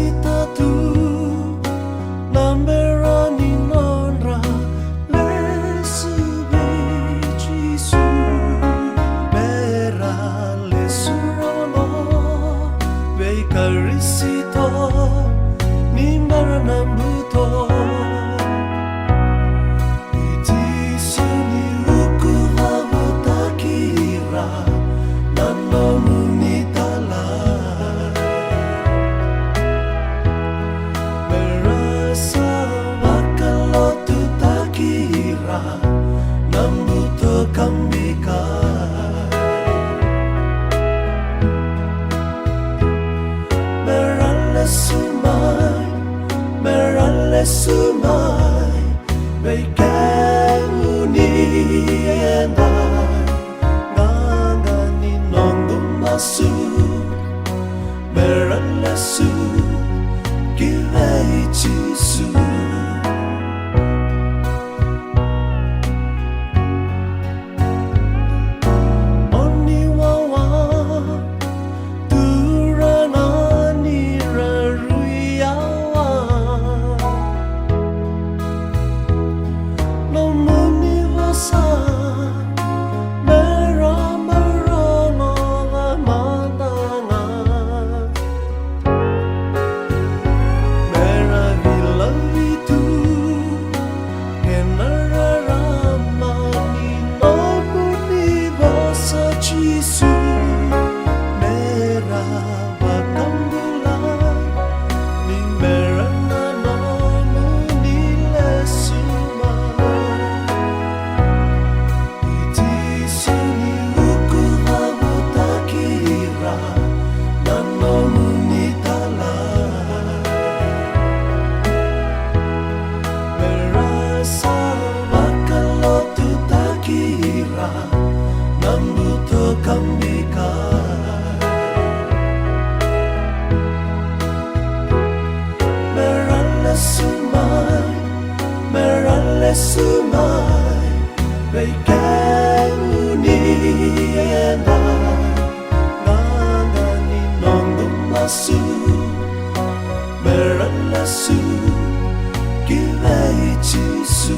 sita tu namberani nonra lesu bijisu bera lesu rono beikarisito nimbara nambuto iti suni uku vabutakira nanomu nambuto kambika merale sumai beikemuni endai ngangani nongu masu merale su kirei chisu Jisu mera bakambulai ni mera nanomu nile suma iti suni uku vabutakira nanomu nitala merasa bakalotu takira nambuto kambika merale sumai beikemuni endai ngangani nongu masu merale su kirei chisu